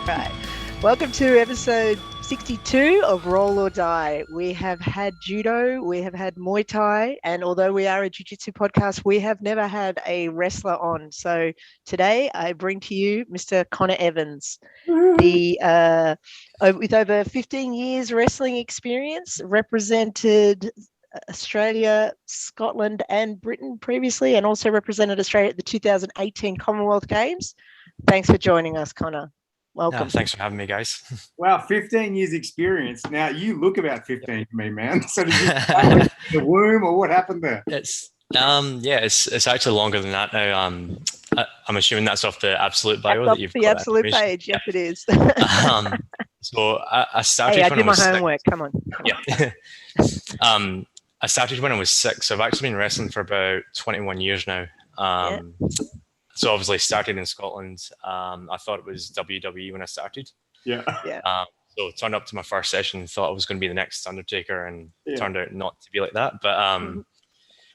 Right. Welcome to episode 62 of Roll or Die. We have had judo, we have had Muay Thai, and although we are a jiu-jitsu podcast, we have never had a wrestler on. So today I bring to you Mr. Connor Evans, the with over 15 years wrestling experience, represented Australia, Scotland, and Britain previously, and also represented Australia at the 2018 Commonwealth Games. Thanks for joining us, Connor. Welcome. Thanks for having me, guys. Wow, 15 years experience. Now, you look about 15 to me, man. So did you start in the womb or what happened there? It's actually longer than that now. I'm assuming that's off the absolute bio that you've got. The absolute page, yes, it is. So I started I when did I was my homework. Come on. Yeah. I started when I was 6. So I've actually been wrestling for about 21 years now. So obviously started in Scotland. I thought it was WWE when I started. Yeah. So turned up to my first session, thought I was going to be the next Undertaker, and turned out not to be like that. But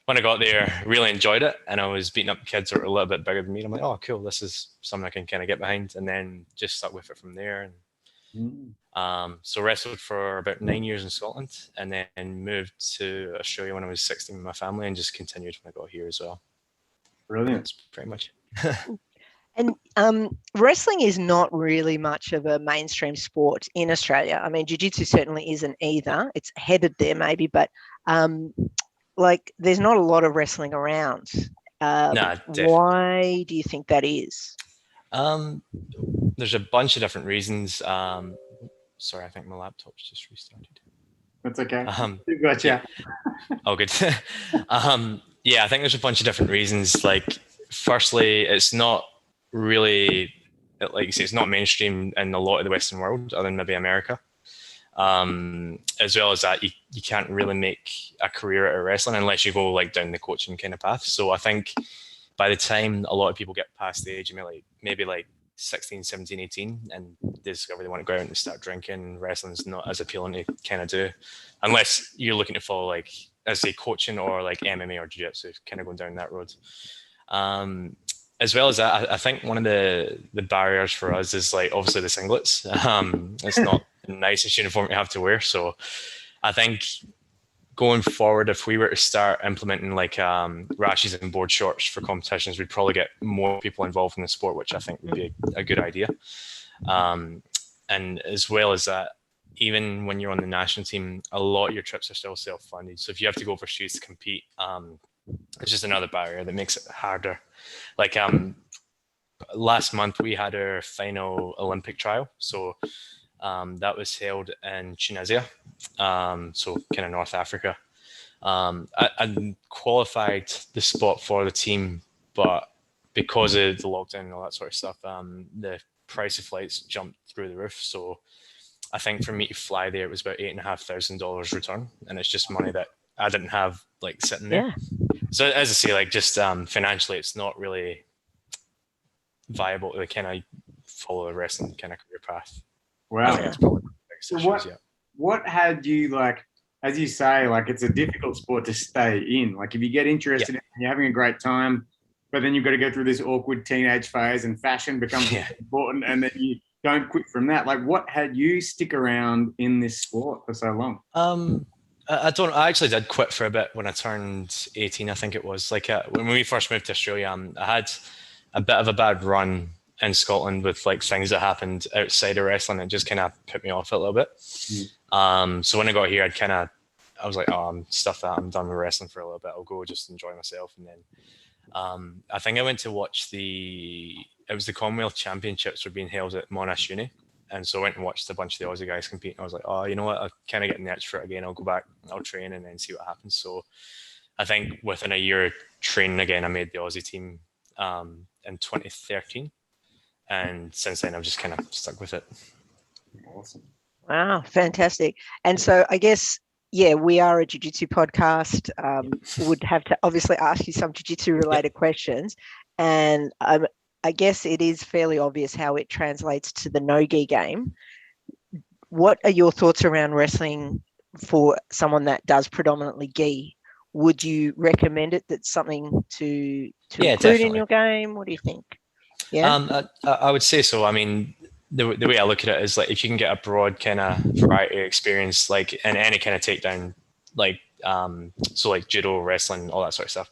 when I got there, really enjoyed it, and I was beating up kids that were a little bit bigger than me. And I'm like, oh, cool, this is something I can kind of get behind, and then just stuck with it from there. And so wrestled for about 9 years in Scotland, and then moved to Australia when I was 16 with my family, and just continued when I got here as well. Brilliant. That's pretty much. And wrestling is not really much of a mainstream sport in Australia. I mean, jiu-jitsu certainly isn't either. It's headed there maybe, but there's not a lot of wrestling around. Why do you think that is? There's a bunch of different reasons. Sorry, I think my laptop's just restarted. That's okay. Gotcha. Oh, good. I think there's a bunch of different reasons. Like, firstly, it's not really, like you say, it's not mainstream in a lot of the Western world, other than maybe America. As well as that, you can't really make a career out of wrestling unless you go like down the coaching kind of path. So I think by the time a lot of people get past the age of maybe 16, 17, 18, and they discover they want to go out and start drinking, wrestling's not as appealing to kind of do, unless you're looking to follow, like, as say, coaching or like MMA or jiu-jitsu, kind of going down that road. As well as that, I think one of the barriers for us is, like, obviously the singlets. It's not the nicest uniform you have to wear. So I think going forward, if we were to start implementing like rashes and board shorts for competitions, we'd probably get more people involved in the sport, which I think would be a good idea. And as well as that, even when you're on the national team, a lot of your trips are still self-funded. So if you have to go overseas to compete, it's just another barrier that makes it harder. Like last month, we had our final Olympic trial. So that was held in Tunisia, so kind of North Africa. I qualified the spot for the team, but because of the lockdown and all that sort of stuff, the price of flights jumped through the roof. So I think for me to fly there, it was about $8,500 return, and it's just money that I didn't have like sitting there. Yeah. So as I say, like, just financially, it's not really viable to kind of follow the wrestling kind of career path. Wow. That's probably the biggest issues, what had you, like, as you say, like, it's a difficult sport to stay in. Like, if you get interested in it, you're having a great time, but then you've got to go through this awkward teenage phase and fashion becomes important, and then you don't quit from that. Like, what had you stick around in this sport for so long? I actually did quit for a bit when I turned 18, I think it was. Like, when we first moved to Australia, I had a bit of a bad run in Scotland with like things that happened outside of wrestling. It just kind of put me off a little bit. So when I got here, I was like, oh, I'm stuffed that. I'm done with wrestling for a little bit. I'll go just enjoy myself. And then I think I went to watch it was the Commonwealth Championships were being held at Monash Uni. And so I went and watched a bunch of the Aussie guys compete. And I was like, oh, you know what? I'm kind of getting the itch for it again. I'll go back, I'll train, and then see what happens. So I think within a year of training again, I made the Aussie team in 2013. And since then, I've just kind of stuck with it. Awesome. Wow, fantastic. And so I guess, we are a jiu-jitsu podcast. Would have to obviously ask you some jiu-jitsu related questions. And I guess it is fairly obvious how it translates to the no-gi game. What are your thoughts around wrestling for someone that does predominantly gi? Would you recommend it? That's something to include definitely in your game? What do you think? Yeah, I would say so. I mean, the way I look at it is like if you can get a broad kind of variety of experience, like in any kind of takedown, like so like judo, wrestling, all that sort of stuff,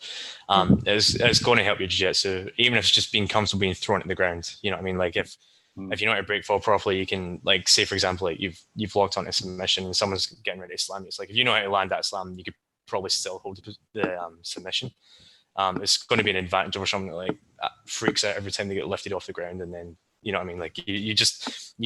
it's going to help your jiu-jitsu, even if it's just being comfortable being thrown at the ground. You know what I mean? Like if you know how to break fall properly, you can, like, say for example, like you've locked onto a submission and someone's getting ready to slam you. It's like if you know how to land that slam, you could probably still hold the submission. It's going to be an advantage over someone that like freaks out every time they get lifted off the ground, and then you know what I mean, like you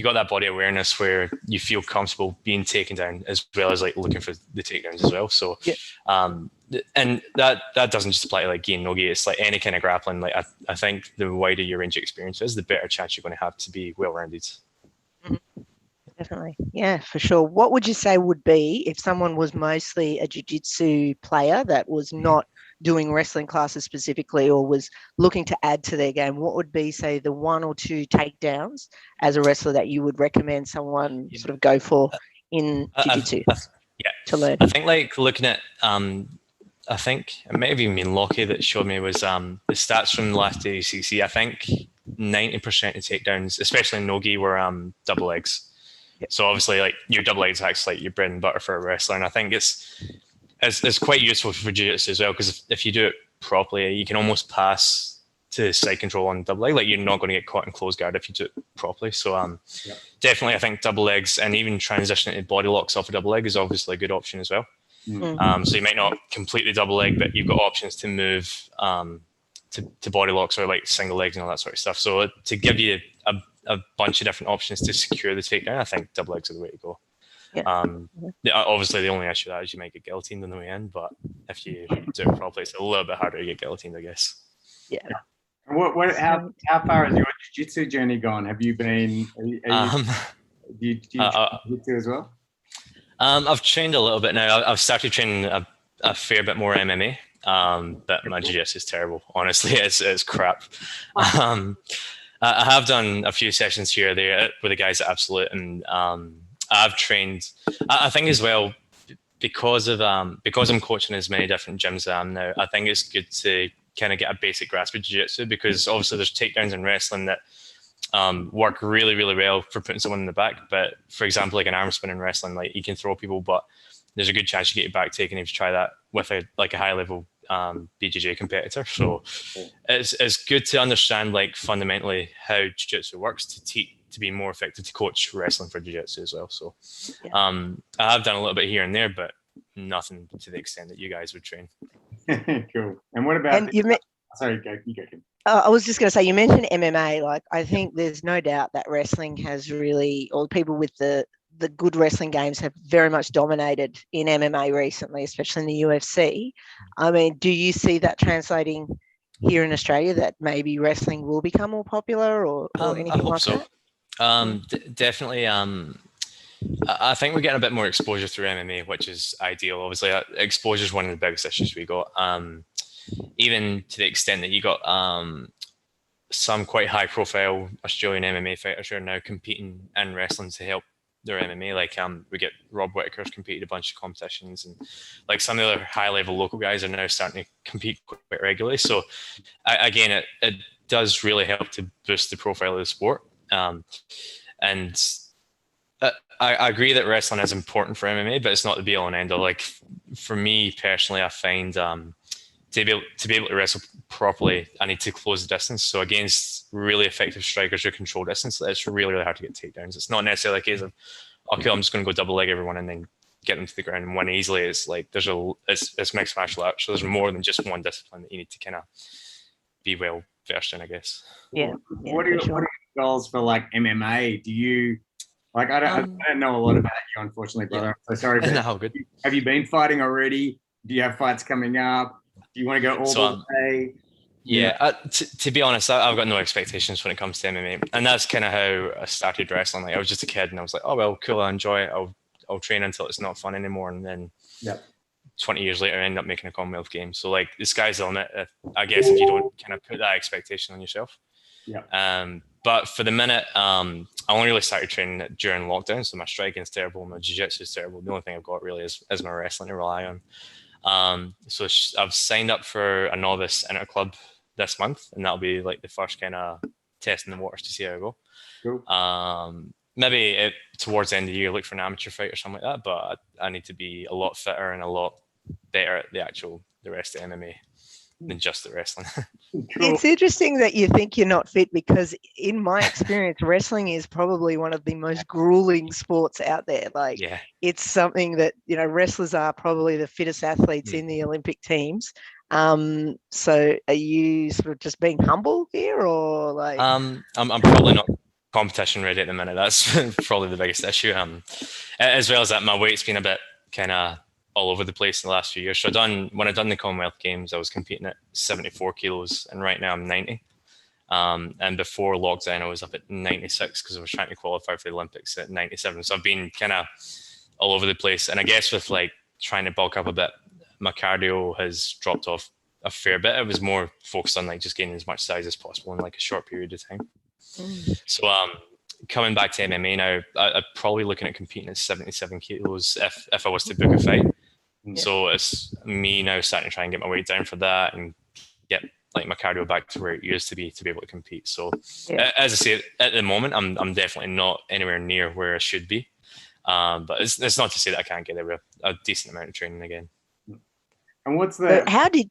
got that body awareness where you feel comfortable being taken down as well as like looking for the takedowns as well. So and that doesn't just apply to like gi and no gi. It's like any kind of grappling. Like I think the wider your range of experience is, the better chance you're going to have to be well rounded. Definitely. Yeah, for sure. What would you say would be, if someone was mostly a jiu-jitsu player that was not doing wrestling classes specifically or was looking to add to their game, what would be, say, the 1 or 2 takedowns as a wrestler that you would recommend someone sort of go for in jiu-jitsu to learn? I think like looking at, I think it may have even been Lockie that showed me was the stats from the last ACC. I think 90% of takedowns, especially in no-gi, were double legs. So obviously, like your double legs acts like your bread and butter for a wrestler, and I think it's quite useful for jiu-jitsu as well, because if you do it properly, you can almost pass to side control on double leg. Like you're not going to get caught in close guard if you do it properly. So definitely, I think double legs and even transitioning to body locks off a double leg is obviously a good option as well. So you might not completely double leg, but you've got options to move to body locks or like single legs and all that sort of stuff. So to give you a bunch of different options to secure the takedown, I think double legs are the way to go. Obviously, the only issue with that is you might get guillotined on the way in, but if you do it properly, it's a little bit harder to get guillotined, I guess. And how far has your jiu-jitsu journey gone? Have you been? Do you jiu-jitsu as well? I've trained a little bit now. I've started training a fair bit more MMA, but my jiu-jitsu is terrible. Honestly, it's crap. I have done a few sessions here or there with the guys at Absolute, and I've trained. I think as well, because I'm coaching as many different gyms as I am now. I think it's good to kind of get a basic grasp of jiu-jitsu, because obviously there's takedowns in wrestling that work really, really well for putting someone in the back. But for example, like an arm spin in wrestling, like you can throw people, but there's a good chance you get your back taken if you try that with a high level BJJ competitor. So it's good to understand like fundamentally how jiu-jitsu works to be more effective to coach wrestling for jiu-jitsu as well. So I have done a little bit here and there, but nothing to the extent that you guys would train. Cool. And what about sorry, you go, Kim. I was just going to say, you mentioned MMA. Like, I think there's no doubt that wrestling has really, or people with the good wrestling games have very much dominated in MMA recently, especially in the UFC. I mean, do you see that translating here in Australia, that maybe wrestling will become more popular or anything I hope like so. that? Definitely. I think we're getting a bit more exposure through MMA, which is ideal. Obviously, exposure is one of the biggest issues we got. Even to the extent that you got some quite high-profile Australian MMA fighters who are now competing in wrestling to help their MMA. Like we get Rob Whittaker's competed a bunch of competitions, and like some of the other high-level local guys are now starting to compete quite regularly. So again, it does really help to boost the profile of the sport. And I agree that wrestling is important for MMA, but it's not the be-all and end-all. Like for me personally, I find to be able to wrestle properly, I need to close the distance. So against really effective strikers who control distance, it's really, really hard to get takedowns. It's not necessarily a case of, okay, I'm just going to go double leg everyone and then get them to the ground and win easily. It's like it's mixed martial arts, so there's more than just one discipline that you need to kind of be well versed in, I guess. What are your goals for like MMA? Do you like? I don't know a lot about you, unfortunately, brother. I'm so sorry. But no, good. Have you been fighting already? Do you have fights coming up? Do you want to go all the way? Yeah, to be honest, I've got no expectations when it comes to MMA, and that's kind of how I started wrestling. Like I was just a kid, and I was like, "Oh well, cool, I enjoy it. I'll train until it's not fun anymore." And then 20 years later, I end up making a Commonwealth game. So like the sky's the limit, I guess, if you don't kind of put that expectation on yourself. But for the minute, I only really started training during lockdown, so my striking's terrible, my jiu-jitsu is terrible. The only thing I've got really is my wrestling to rely on. So I've signed up for a novice inter club this month, and that'll be like the first kind of testing the waters to see how I go. Cool. Maybe towards the end of the year, look for an amateur fight or something like that. But I need to be a lot fitter and a lot better at the rest of MMA than just the wrestling. Cool. It's interesting that you think you're not fit, because in my experience, wrestling is probably one of the most grueling sports out there. Like, Yeah. it's something that, wrestlers are probably the fittest athletes in the Olympic teams. So are you sort of just being humble here, or like? I'm probably not competition ready at the minute. That's probably the biggest issue. As well as that, my weight's been a bit kind of all over the place in the last few years. So when I done the Commonwealth Games, I was competing at 74 kilos, and right now I'm 90. And before lockdown, I was up at 96 because I was trying to qualify for the Olympics at 97. So I've been kind of all over the place. And I guess with like trying to bulk up a bit, my cardio has dropped off a fair bit. I was more focused on like just gaining as much size as possible in like a short period of time. So coming back to MMA now, I'd probably looking at competing at 77 kilos if I was to book a fight. So it's me now starting to try and get my weight down for that and get like my cardio back to where it used to be able to compete. So as I say, at the moment, I'm definitely not anywhere near where I should be. But it's not to say that I can't get there with a decent amount of training again. And what's the? How did?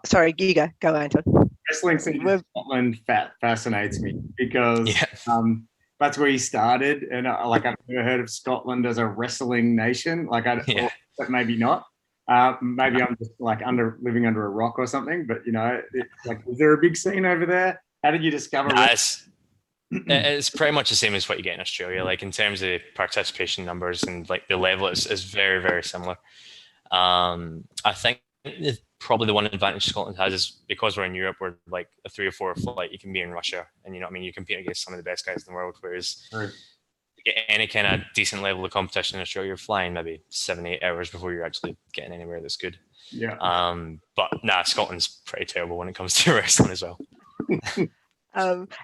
Sorry, you go, Anton. Wrestling scene in Scotland fascinates me because that's where you started, and I've never heard of Scotland as a wrestling nation. Like but maybe not. Maybe I'm just like living under a rock or something. But is there a big scene over there? How did you discover? It's pretty much the same as what you get in Australia. Like in terms of participation numbers and like the level is very, very similar. I think probably the one advantage Scotland has is because we're in Europe, we're like a 3 or 4 flight. You can be in Russia, and you compete against some of the best guys in the world. Whereas to get any kind of decent level of competition in Australia, you're flying maybe 7-8 hours before you're actually getting anywhere that's good. But Scotland's pretty terrible when it comes to wrestling as well.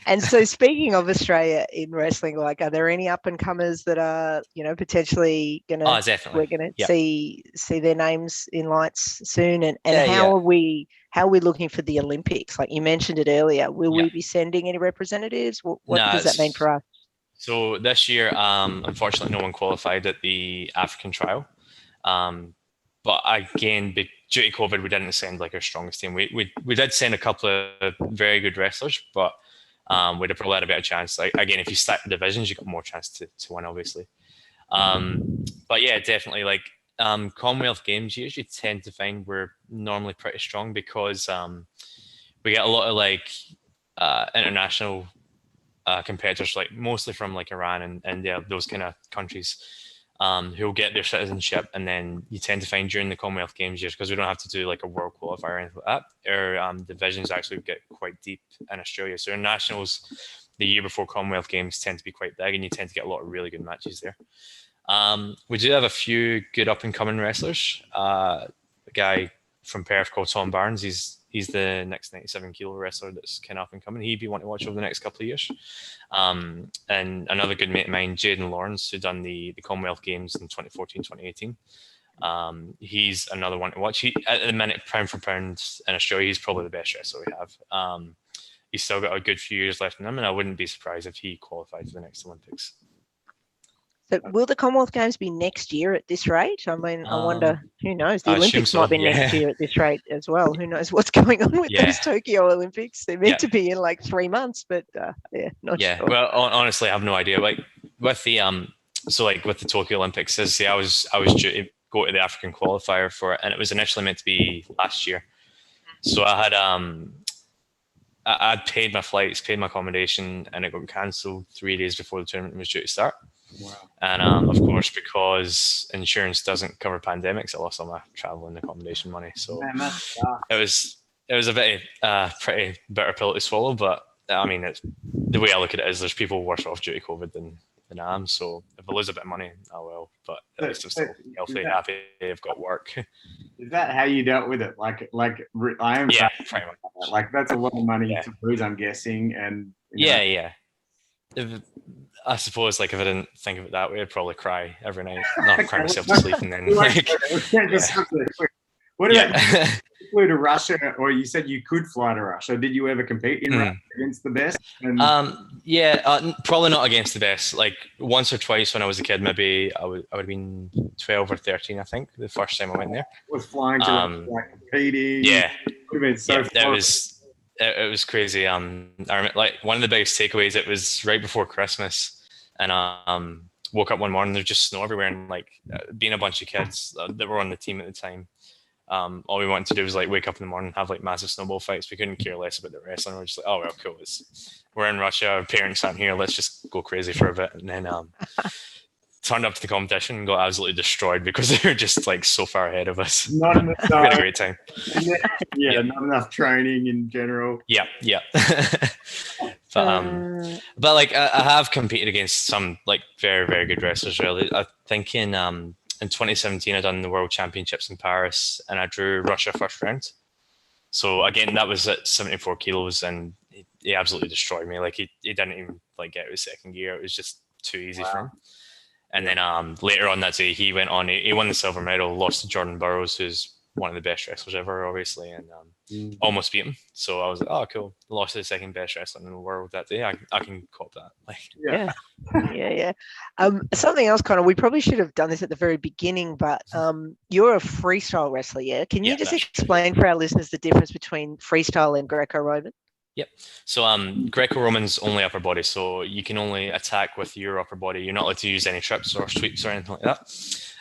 And so, speaking of Australia in wrestling, like, are there any up and comers that are, potentially we're gonna see their names in lights soon? And how are we looking for the Olympics? Like you mentioned it earlier, will we be sending any representatives? What does that mean for us? So this year, unfortunately, no one qualified at the African trial. But again, due to COVID, we didn't send like our strongest team. We did send a couple of very good wrestlers, but we'd have probably had a better chance. Like again, if you stack the divisions, you got more chance to win, obviously. But yeah, definitely. Like Commonwealth Games, you usually tend to find we're normally pretty strong because we get a lot of like international competitors, like mostly from like Iran and India, those kind of countries. Who'll get their citizenship, and then you tend to find during the Commonwealth Games years, because we don't have to do like a world qualifier or anything like that, our divisions actually get quite deep in Australia. So our nationals the year before Commonwealth Games tend to be quite big, and you tend to get a lot of really good matches there. We do have a few good up and coming wrestlers. A guy from Perth called Tom Barnes, he's the next 97 kilo wrestler that's kind of up and coming. He'd be one to watch over the next couple of years. And another good mate of mine, Jaden Lawrence, who done the Commonwealth Games in 2014, 2018. He's another one to watch. He, at the minute, pound for pound in Australia, he's probably the best wrestler we have. He's still got a good few years left in him, and I wouldn't be surprised if he qualified for the next Olympics. So will the Commonwealth Games be next year at this rate? I mean, I wonder, who knows? The Olympics might be next year at this rate as well. Who knows what's going on with those Tokyo Olympics? They're meant to be in like 3 months, but not sure. Well, honestly, I have no idea. Like with the with the Tokyo Olympics, as I say, I was due to go to the African qualifier for it, and it was initially meant to be last year. So I had I'd paid my flights, paid my accommodation, and it got cancelled 3 days before the tournament was due to start. Wow. And of course, because insurance doesn't cover pandemics, I lost all my travel and accommodation money. So it was a bit pretty bitter pill to swallow. But I mean, the way I look at it is there's people worse off due to COVID than I am. So if I lose a bit of money, I will. But at least I'm still healthy, happy. I've got work. Is that how you dealt with it? Like I am. Yeah, pretty much. Like that's a lot of money to lose, I'm guessing. And yeah. I suppose, like, if I didn't think of it that way, I'd probably cry every night. Not cry myself to sleep, and then What about you flew to Russia, or you said you could fly to Russia? Did you ever compete in Russia against the best? Probably not against the best. Like once or twice when I was a kid, maybe I would have been 12 or 13, I think, the first time I went there. Was flying to Russia, like competing. Yeah, would have been so fun. It was crazy. I remember, like one of the biggest takeaways. It was right before Christmas, and woke up one morning. There's just snow everywhere, and like being a bunch of kids that were on the team at the time. All we wanted to do was like wake up in the morning and have like massive snowball fights. We couldn't care less about the wrestling. We're just like, oh well, cool. We're in Russia. Our parents aren't here. Let's just go crazy for a bit. And then turned up to the competition and got absolutely destroyed because they were just like so far ahead of us. Not enough We had a great time. Not enough training in general. Yeah. But like I have competed against some like very, very good wrestlers. Really, I think in 2017 I done the World Championships in Paris and I drew Russia first round. So again, that was at 74 kilos and he absolutely destroyed me. Like he didn't even like get out of second gear. It was just too easy for him. And then later on that day, he went on. He won the silver medal, lost to Jordan Burroughs, who's one of the best wrestlers ever, obviously, and almost beat him. So I was like, oh, cool. Lost to the second best wrestler in the world that day. I can cop that. Like, yeah. Something else, Connor, we probably should have done this at the very beginning, but you're a freestyle wrestler, yeah? Can you just explain for our listeners the difference between freestyle and Greco-Roman? Yep. So Greco-Roman's only upper body, so you can only attack with your upper body. You're not allowed to use any trips or sweeps or anything like that.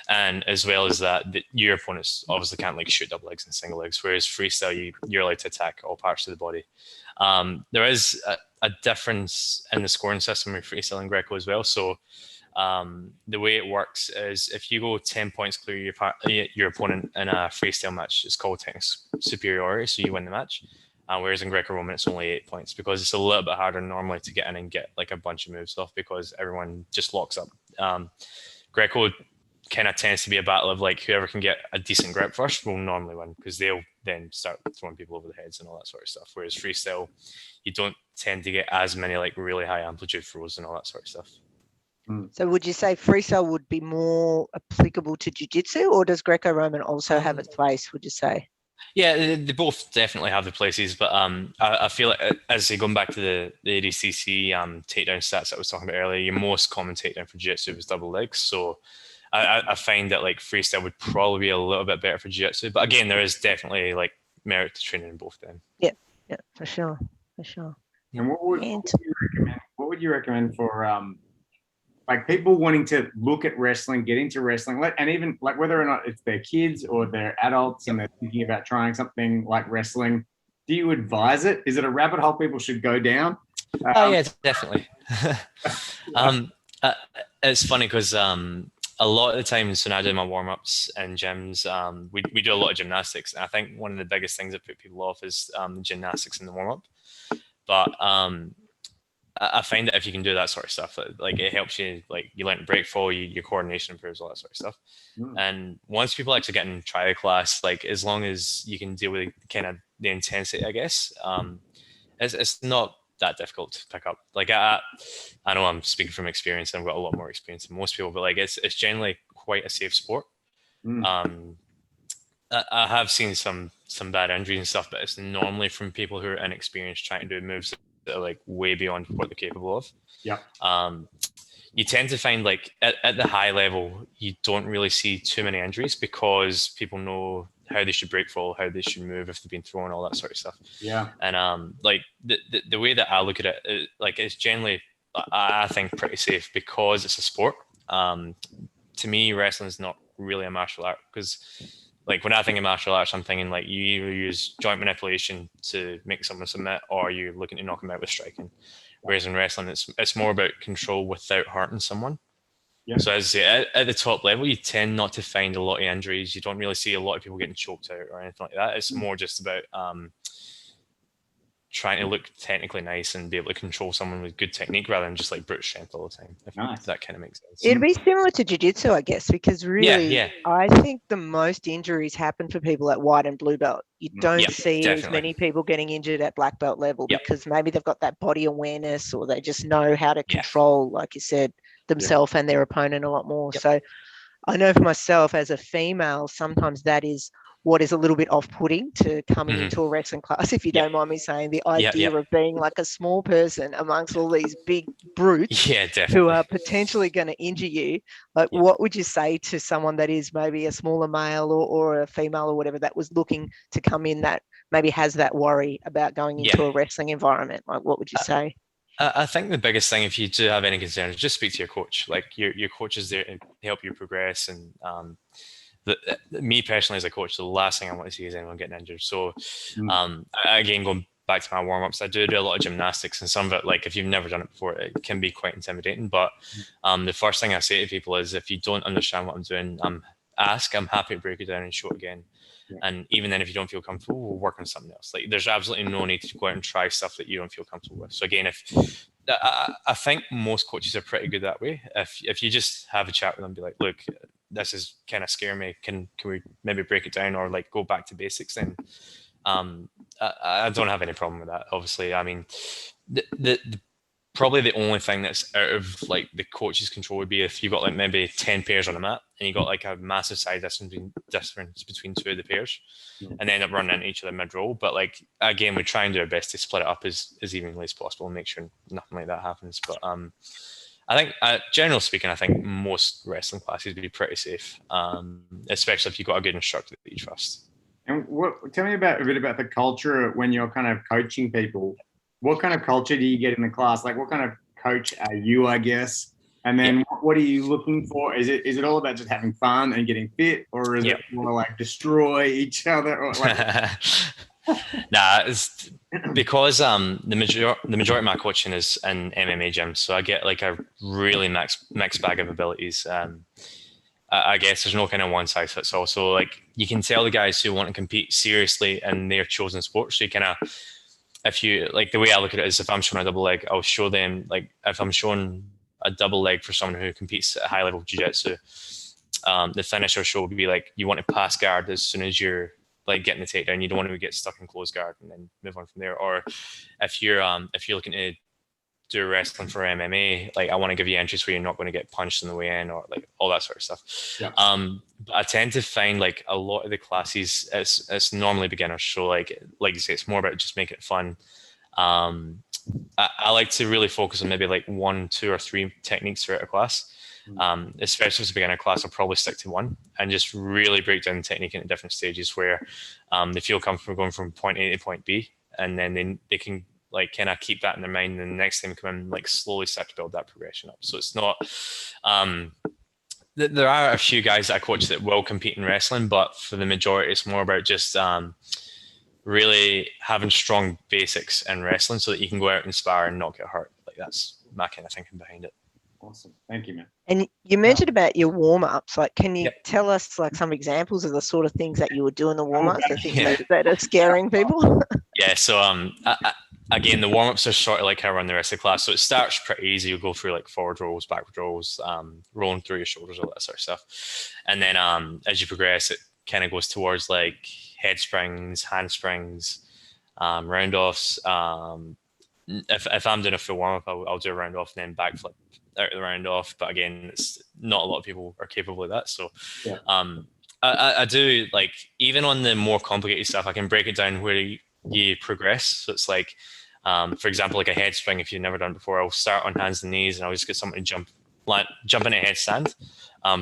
And as well as that, your opponents obviously can't like shoot double legs and single legs, whereas freestyle, you're allowed to attack all parts of the body. There is a difference in the scoring system with freestyle and Greco as well. So the way it works is if you go 10 points clear your opponent in a freestyle match, it's called technical superiority, so you win the match. Whereas in Greco-Roman, it's only 8 points because it's a little bit harder normally to get in and get like a bunch of moves off because everyone just locks up. Greco kind of tends to be a battle of like whoever can get a decent grip first will normally win because they'll then start throwing people over the heads and all that sort of stuff. Whereas freestyle, you don't tend to get as many like really high amplitude throws and all that sort of stuff. So would you say freestyle would be more applicable to jiu-jitsu, or does Greco-Roman also have its place, would you say? Yeah, they both definitely have the places, but I feel like as going back to the ADCC takedown stats I was talking about earlier, your most common takedown for jiu-jitsu was double legs. So I find that like freestyle would probably be a little bit better for jiu-jitsu, but again, there is definitely like merit to training in both of them. Yeah, for sure. And what would you recommend for like people wanting to look at wrestling, get into wrestling, and even like whether or not it's their kids or they're adults and they're thinking about trying something like wrestling, do you advise it? Is it a rabbit hole people should go down? Yeah, definitely. It's funny because a lot of the times when I do my warm-ups in gyms, we do a lot of gymnastics. And I think one of the biggest things that put people off is the gymnastics in the warm-up. But I find that if you can do that sort of stuff, like it helps you, like you learn to break fall, your coordination improves, all that sort of stuff. And once people actually get in trial class, like as long as you can deal with kind of the intensity, I guess, it's not that difficult to pick up. Like I know I'm speaking from experience and I've got a lot more experience than most people, but like it's generally quite a safe sport. I have seen some bad injuries and stuff, but it's normally from people who are inexperienced trying to do moves that are like way beyond what they're capable of. You tend to find like at the high level, you don't really see too many injuries because people know how they should break fall, how they should move if they've been thrown, all that sort of stuff. And like the way that I look at it, like it's generally, I think, pretty safe because it's a sport. To me, wrestling is not really a martial art because like when I think of martial arts, I'm thinking like you either use joint manipulation to make someone submit or you're looking to knock them out with striking. Whereas in wrestling, it's more about control without hurting someone. So as I say, at the top level, you tend not to find a lot of injuries. You don't really see a lot of people getting choked out or anything like that. It's more just about trying to look technically nice and be able to control someone with good technique rather than just like brute strength all the time. If that kind of makes sense. It'd be similar to jiu-jitsu, I guess, because really, I think the most injuries happen for people at white and blue belt. You don't see as many people getting injured at black belt level because maybe they've got that body awareness or they just know how to control, like you said, themselves and their opponent a lot more. So I know for myself as a female, sometimes that is what is a little bit off-putting to coming Mhm. into a wrestling class, if you Yeah. don't mind me saying, the Yeah, idea yeah. of being like a small person amongst all these big brutes Yeah, who definitely. are potentially going to injure you. Like, Yeah. what would you say to someone that is maybe a smaller male or a female or whatever that was looking to come in, that maybe has that worry about going Yeah. into a wrestling environment? Like, what would you say? I think the biggest thing, if you do have any concerns, just speak to your coach. Like your coach is there to help you progress. And me personally as a coach, the last thing I want to see is anyone getting injured. So again, going back to my warm-ups, I do a lot of gymnastics, and some of it, like if you've never done it before, it can be quite intimidating. But the first thing I say to people is, if you don't understand what I'm doing, ask. I'm happy to break it down and show it again. Yeah. And even then, if you don't feel comfortable, we'll work on something else. Like there's absolutely no need to go out and try stuff that you don't feel comfortable with. So again, if I think most coaches are pretty good that way. If you just have a chat with them, be like, look, this is kind of scaring me. Can we maybe break it down or like go back to basics? Then I don't have any problem with that. Obviously, I mean, the probably the only thing that's out of like the coach's control would be if you got like maybe 10 pairs on a mat and you got like a massive size difference between two of the pairs and they end up running into each other mid-roll. But like again, we try and do our best to split it up as evenly as possible and make sure nothing like that happens. But I think generally speaking, I think most wrestling classes would be pretty safe, especially if you've got a good instructor that you trust. And tell me a bit about the culture when you're kind of coaching people. What kind of culture do you get in the class? Like, what kind of coach are you, I guess? And then what are you looking for? Is it all about just having fun and getting fit, or is it more like destroy each other? Or like Nah, it's because the majority of my coaching is in MMA gyms, so I get like a really mixed bag of abilities. I guess there's no kind of one size fits all. So like you can tell the guys who want to compete seriously in their chosen sport. So you kind of, if you like, the way I look at it is, if I'm showing a double leg, I'll show them, like if I'm showing a double leg for someone who competes at a high level jiu-jitsu, the finisher show would be like, you want to pass guard as soon as you're like getting the takedown. You don't want to get stuck in close guard and then move on from there. Or if you're looking to do wrestling for MMA, like I want to give you entries where you're not going to get punched on the way in, or like all that sort of stuff. Yeah. But I tend to find like a lot of the classes, it's normally beginners. So like you say, it's more about just making it fun. I like to really focus on maybe like 1, 2, or 3 techniques throughout a class. Especially as a beginner class, I'll probably stick to one and just really break down the technique into different stages where they feel comfortable going from point A to point B, and then they can like kind of keep that in their mind, and the next time come in, like slowly start to build that progression up. So it's not there are a few guys that I coach that will compete in wrestling, but for the majority it's more about just really having strong basics in wrestling so that you can go out and spar and not get hurt. Like that's my kind of thinking behind it. Awesome. Thank you, man. And you mentioned about your warm-ups. Like, can you tell us like some examples of the sort of things that you would do in the warm-ups, the things that are scaring people? Yeah. So again, the warm-ups are sort of like how I run the rest of the class. So it starts pretty easy. You'll go through like forward rolls, backward rolls, rolling through your shoulders, all that sort of stuff. And then as you progress, it kind of goes towards like head springs, handsprings, round-offs. If I'm doing a full warm-up, I'll do a round-off and then backflip out of the round-off. But again, it's not a lot of people are capable of that. So I do, like, even on the more complicated stuff, I can break it down where you progress. So it's like, for example, like a head spring, if you've never done it before, I'll start on hands and knees and I'll just get someone to jump in a headstand,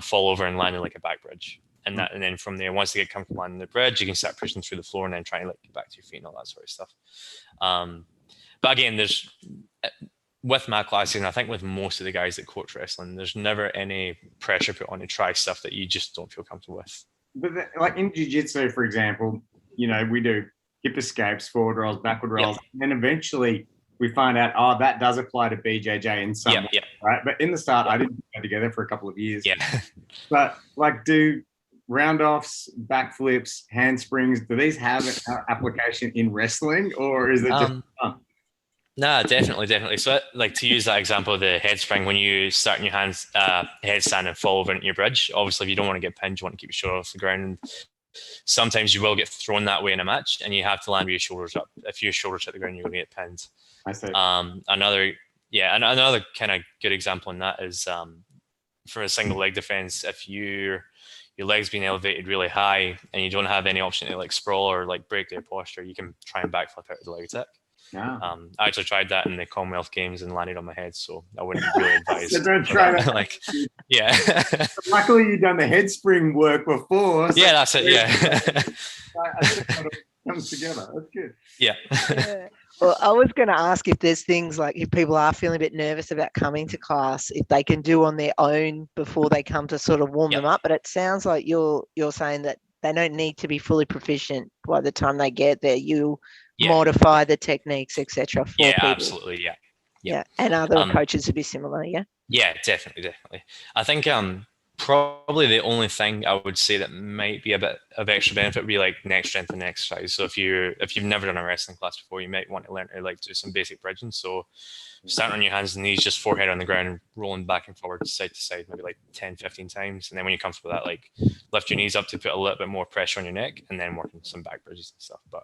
fall over and land in like a back bridge. And then from there, once they get comfortable landing the bridge, you can start pushing through the floor and then trying to like get back to your feet and all that sort of stuff. But again, there's, with my classes, and I think with most of the guys that coach wrestling, there's never any pressure put on to try stuff that you just don't feel comfortable with. But like in jiu-jitsu, for example, you know, we do hip escapes, forward rolls, backward rolls, and then eventually we find out, oh, that does apply to BJJ in some way, right? But in the start, I didn't put that together for a couple of years. Yeah. But like, do round-offs, backflips, handsprings, do these have an application in wrestling, or is it just fun? No, definitely. So, like, to use that example of the head spring, when you start in your hands, headstand and fall over into your bridge, obviously, if you don't want to get pinned, you want to keep your shoulder off the ground. Sometimes you will get thrown that way in a match, and you have to land with your shoulders up. If your shoulders hit the ground, you're going to get pinned. I see. Another kind of good example in that is for a single leg defense. If you're your legs being elevated really high and you don't have any option to like sprawl or like break their posture, you can try and backflip out of the leg attack. Yeah. I actually tried that in the Commonwealth Games and landed on my head, so I wouldn't really advise. So don't try that. Like, yeah. Luckily, you've done the head spring work before. So yeah, that's it. Yeah. I think it comes together. That's good. Yeah. Yeah. Well, I was going to ask if there's things like if people are feeling a bit nervous about coming to class, if they can do on their own before they come to sort of warm them up. But it sounds like you're saying that they don't need to be fully proficient by the time they get there. You modify the techniques, etc. for people. Absolutely. Yeah. And other coaches would be similar. Yeah, definitely. I think probably the only thing I would say that might be a bit of extra benefit would be like neck strength and exercise. So if you've never done a wrestling class before, you might want to learn to like do some basic bridging. So starting on your hands and knees, just forehead on the ground, rolling back and forward, side to side, maybe like 10, 15 times. And then when you're comfortable with that, like lift your knees up to put a little bit more pressure on your neck, and then working some back bridges and stuff. But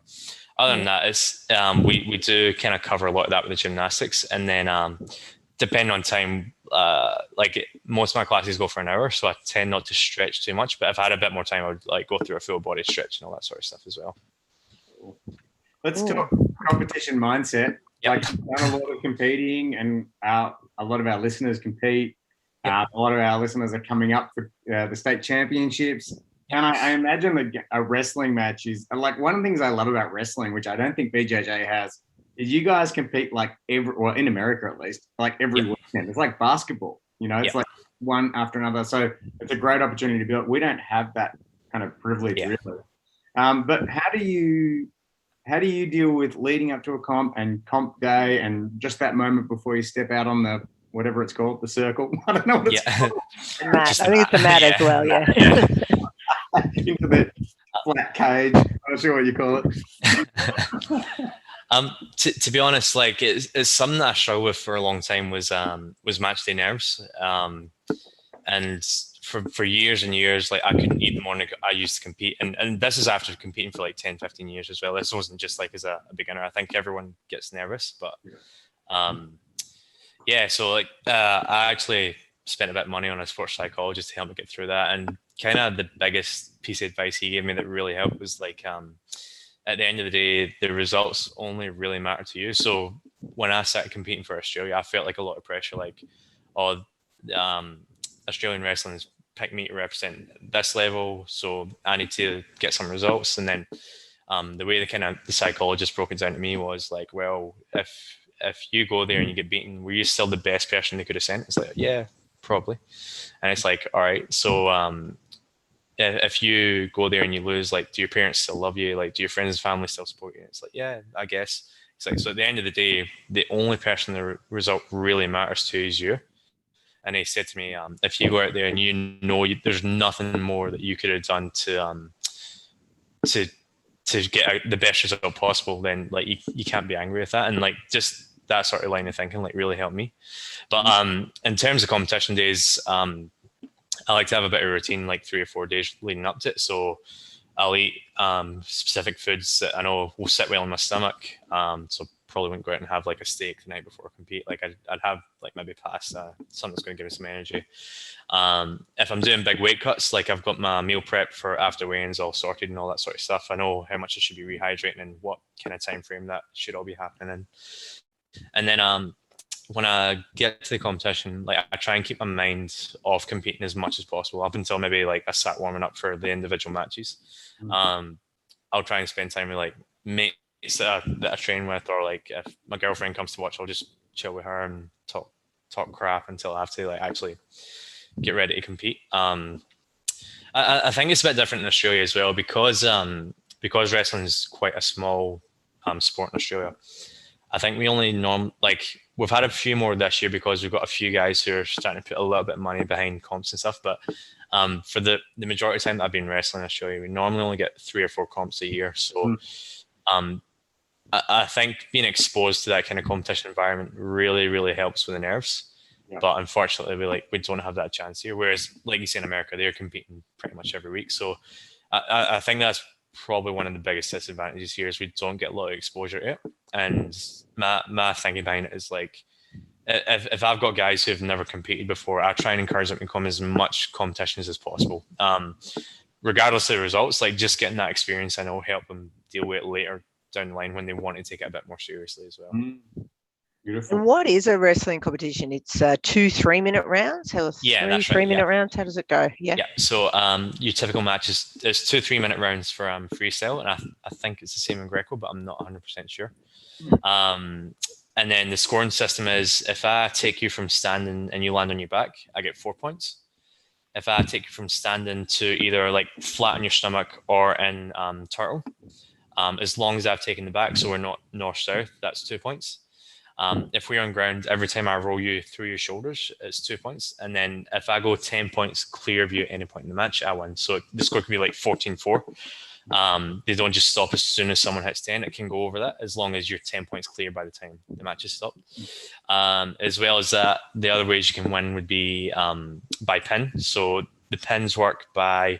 other than that, it's we do kind of cover a lot of that with the gymnastics. And then depending on time, most of my classes go for an hour, so I tend not to stretch too much. But if I had a bit more time, I would like go through a full body stretch and all that sort of stuff as well. Let's talk competition mindset. Like, I've done a lot of competing, and a lot of our listeners compete. A lot of our listeners are coming up for the state championships. And I imagine that a wrestling match is like one of the things I love about wrestling, which I don't think BJJ has, is you guys compete like in America at least, like every weekend. It's like basketball, it's like one after another. So it's a great opportunity to build. We don't have that kind of privilege really. But how do you deal with leading up to a comp and comp day and just that moment before you step out on the whatever it's called, the circle? I don't know what it's called. Mat. I think it's the mat as well. Into the flat cage. I'm not sure what you call it. To be honest, like it's something that I struggled with for a long time was match day nerves. And for years and years, like I couldn't eat the morning I used to compete. And this is after competing for like 10, 15 years as well. This wasn't just like as a beginner. I think everyone gets nervous, but so like I actually spent a bit of money on a sports psychologist to help me get through that. And kind of the biggest piece of advice he gave me that really helped was like, at the end of the day, the results only really matter to you. So when I started competing for Australia, I felt like a lot of pressure, like, Australian wrestling's picked me to represent this level, so I need to get some results. And then the way the psychologist broke it down to me was like, well, if you go there and you get beaten, were you still the best person they could have sent? It's like, yeah, probably. And it's like, all right, so if you go there and you lose, like, do your parents still love you? Like, do your friends and family still support you? It's like, yeah, I guess. It's like, so at the end of the day, the only person the result really matters to is you. And he said to me, if you go out there and there's nothing more that you could have done to get out the best result possible, then like you can't be angry with that. And like just that sort of line of thinking like really helped me. But in terms of competition days, I like to have a bit of a routine, like 3 or 4 days leading up to it. So I'll eat specific foods that I know will sit well in my stomach. So probably wouldn't go out and have like a steak the night before I compete. Like I'd have like maybe pasta, something that's going to give me some energy. If I'm doing big weight cuts, like I've got my meal prep for after weigh-ins all sorted and all that sort of stuff. I know how much I should be rehydrating and what kind of time frame that should all be happening in. And then when I get to the competition, like I try and keep my mind off competing as much as possible up until maybe like I start warming up for the individual matches. I'll try and spend time with like mates that I train with, or like if my girlfriend comes to watch, I'll just chill with her and talk crap until I have to like actually get ready to compete. I think it's a bit different in Australia as well because wrestling is quite a small sport in Australia. I think we only we've had a few more this year because we've got a few guys who are starting to put a little bit of money behind comps and stuff. But for the majority of the time that I've been wrestling in Australia, we normally only get 3 or 4 comps a year. So I think being exposed to that kind of competition environment really, really helps with the nerves. Yeah. But unfortunately, we don't have that chance here. Whereas, like you say in America, they're competing pretty much every week. So I think that's probably one of the biggest disadvantages here is we don't get a lot of exposure to it. And my thinking behind it is like, if I've got guys who have never competed before, I try and encourage them to come as much competitions as possible. Regardless of the results, like just getting that experience, I know will help them deal with it later down the line when they want to take it a bit more seriously as well. Beautiful. And what is a wrestling competition? It's 2 3-minute rounds. How Yeah, that's three right, minute rounds? How does it go? Yeah. Yeah. So your typical match is there's 2 3-minute rounds for freestyle, and I think it's the same in Greco, but I'm not 100% sure. And then the scoring system is if I take you from standing and you land on your back, I get 4 points. If I take you from standing to either like flat on your stomach or in turtle, as long as I've taken the back, so we're not north-south, that's 2 points. If we're on ground, every time I roll you through your shoulders, it's 2 points. And then if I go 10 points clear of you at any point in the match, I win. So the score could be like 14-4. They don't just stop as soon as someone hits 10. It can go over that as long as you're 10 points clear by the time the match is stopped. As well as that, the other ways you can win would be by pin. So the pins work by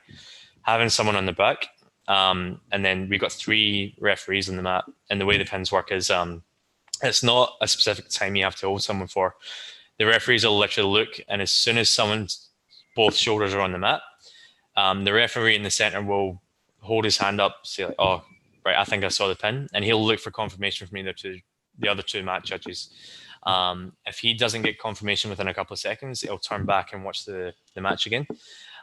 having someone on the back. And then we've got 3 referees on the mat. And the way the pins work is it's not a specific time you have to hold someone for. The referees will literally look, and as soon as both shoulders are on the mat, the referee in the center will hold his hand up, say like, "Oh, right, I think I saw the pin," and he'll look for confirmation from the other 2 match judges. If he doesn't get confirmation within a couple of seconds, he'll turn back and watch the match again.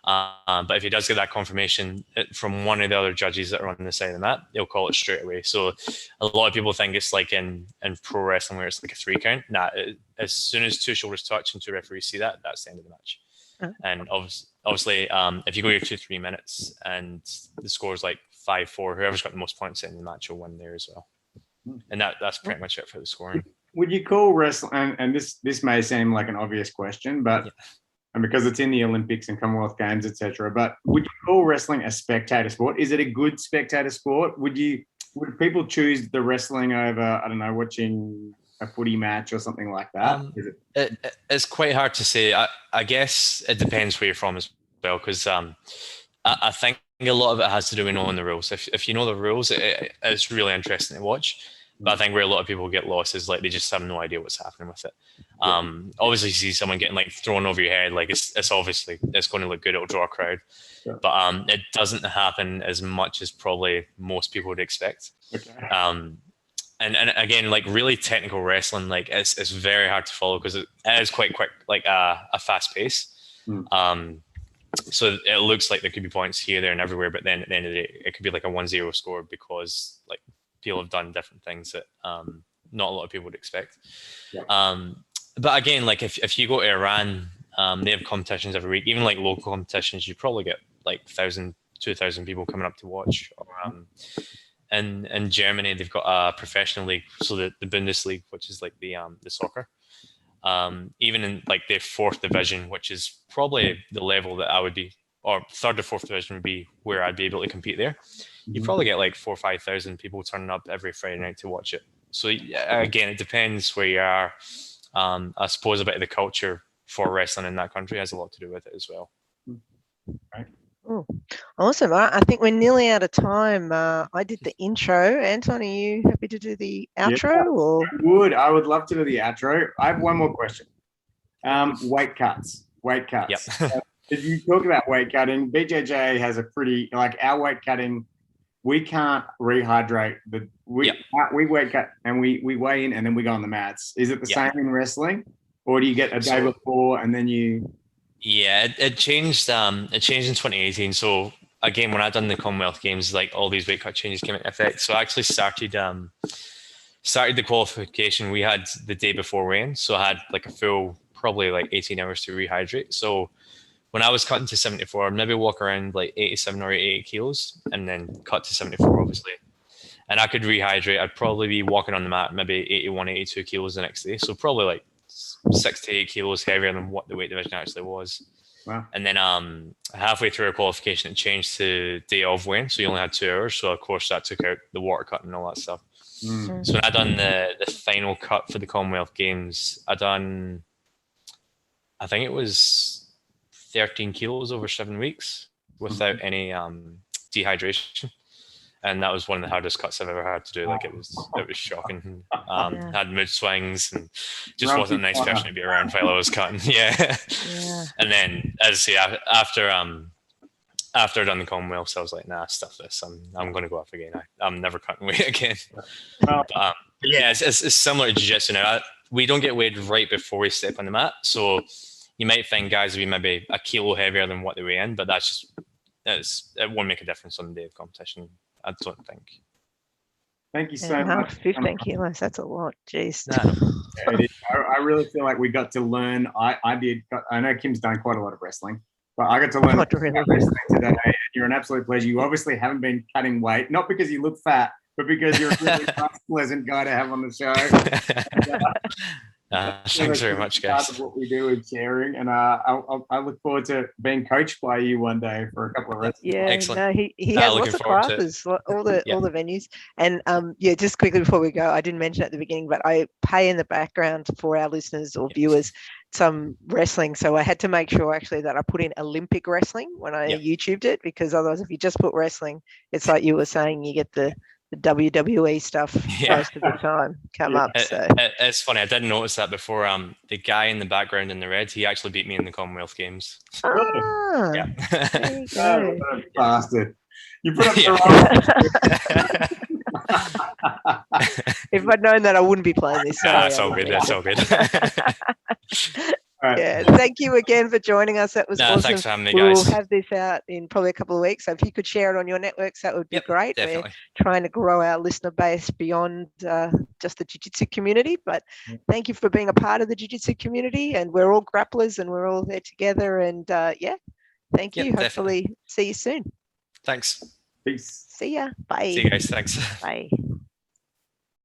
But if he does get that confirmation from one of the other judges that are on the side of the mat, he'll call it straight away. So a lot of people think it's like in pro wrestling where it's like a 3 count. Nah, as soon as 2 shoulders touch and 2 referees see that, that's the end of the match. And obviously, if you go your 2-3 minutes and the score is like 5-4, whoever's got the most points in the match will win there as well. And that's pretty much it for the scoring. Would you call wrestling, and this may seem like an obvious question, but and because it's in the Olympics and Commonwealth Games, etc. But would you call wrestling a spectator sport? Is it a good spectator sport? Would people choose the wrestling over, I don't know, watching a footy match or something like that? It's quite hard to say. I guess it depends where you're from as well, because I think a lot of it has to do with knowing the rules. If you know the rules, it's really interesting to watch. But I think where a lot of people get lost is like they just have no idea what's happening with it. Obviously, you see someone getting like thrown over your head, like it's obviously it's going to look good. It'll draw a crowd, but it doesn't happen as much as probably most people would expect. And again, like really technical wrestling, like it's very hard to follow because it is quite quick, like a fast pace. So it looks like there could be points here, there, and everywhere, but then at the end of the day, it could be like a 1-0 score because like people have done different things that not a lot of people would expect. But again, like if you go to Iran, they have competitions every week. Even like local competitions, you probably get like 1,000, 2,000 people coming up to watch. Or in Germany, they've got a professional league, so the Bundesliga, which is like the soccer. Even in like their 4th division, which is probably the level that I would be, or 3rd or 4th division would be where I'd be able to compete there. You probably get like 4,000 or 5,000 people turning up every Friday night to watch it. So again, it depends where you are. I suppose a bit of the culture for wrestling in that country has a lot to do with it as well. Right. Oh, awesome. I think we're nearly out of time. I did the intro. Anton, are you happy to do the outro? Or I would love to do the outro. I have one more question. Weight cuts. Yep. If you talk about weight cutting, BJJ has a pretty, like our weight cutting, we can't rehydrate. We weight cut and we weigh in and then we go on the mats. Is it the same in wrestling, or do you get a day before and then you? Yeah, it changed. It changed in 2018. So again, when I done the Commonwealth Games, like all these weight cut changes came into effect. So I actually started the qualification. We had the day before weigh-in, so I had like a full probably like 18 hours to rehydrate. So when I was cutting to 74, I'd maybe walk around like 87 or 88 kilos and then cut to 74, obviously. And I could rehydrate. I'd probably be walking on the mat, maybe 81, 82 kilos the next day. So probably like 6 to 8 kilos heavier than what the weight division actually was. Wow. And then halfway through our qualification, it changed to day of weigh-in. So you only had 2 hours. So of course that took out the water cut and all that stuff. So when I done the final cut for the Commonwealth Games, I think it was 13 kilos over 7 weeks without any dehydration. and that was one of the hardest cuts I've ever had to do. Like it was shocking. Had mood swings and just wasn't a nice person to be around while I was cutting. Yeah. And then, as I say, after I'd done the Commonwealth, I was like, nah, stuff this. I'm going to go off again. I'm never cutting weight again. But yeah, it's similar to jiu-jitsu now. We don't get weighed right before we step on the mat, so you might find guys will be maybe a kilo heavier than what they weigh in, but it won't make a difference on the day of competition, I don't think. Thank you so much. 15 kilos, that's a lot. Jeez. I really feel like we got to learn. I know Kim's done quite a lot of wrestling, but I got to learn wrestling today. And you're an absolute pleasure. You obviously haven't been cutting weight, not because you look fat, but because you're a really nice, pleasant guy to have on the show. Thanks very much, guys. Part of what we do is sharing, and I look forward to being coached by you one day for a couple of wrestling. Yeah, excellent. No, he has lots of classes, all the venues, and just quickly before we go, I didn't mention at the beginning, but I pay in the background for our listeners or viewers some wrestling, so I had to make sure actually that I put in Olympic wrestling when I YouTubed it, because otherwise, if you just put wrestling, it's like you were saying, you get the WWE stuff most of the time come up. So it's funny. I didn't notice that before. The guy in the background in the red, he actually beat me in the Commonwealth Games. There you go. Bastard. You put up the If I'd known that, I wouldn't be playing this. That's all good. That's all good. Yeah, thank you again for joining us. That was awesome. Thanks for having me, guys. We'll have this out in probably a couple of weeks. So if you could share it on your networks, that would be great. Definitely. We're trying to grow our listener base beyond just the jiu-jitsu community. But thank you for being a part of the jiu-jitsu community. And we're all grapplers and we're all there together. And thank you. Hopefully see you soon. Thanks. Peace. See ya. Bye. See you guys. Thanks. Bye.